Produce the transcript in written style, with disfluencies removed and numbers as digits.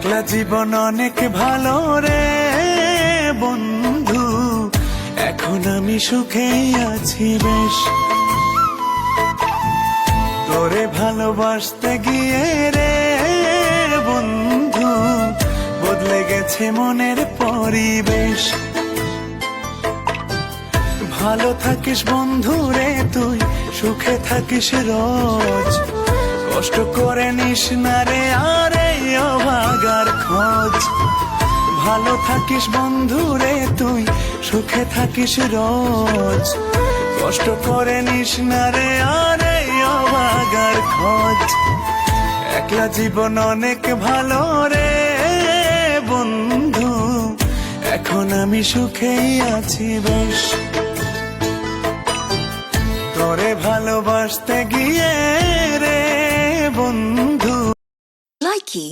একলা জীবন অনেক ভালো রে বন্ধু, এখন আমি সুখেই আছি বেশ। তোরে ভালোবাসতে গিয়ে রে বন্ধু, বদলে গেছে মনের পরিবেশ। ভালো থাকিস বন্ধু রে তুই, সুখে থাকিস রোজ, কষ্ট করে নিস না রে আর এই অভাগার খোঁজ। ভালো থাকিস বন্ধু রে তুই, সুখে থাকিস রোজ, কষ্ট করে নিস না রে আর এই অভাগার খোঁজ। একলা জীবন অনেক ভালো রে বন্ধু, এখন আমি সুখেই আছি বেশ। তোরে ভালোবাসতে গিয়ে রে বন্ধু। Likey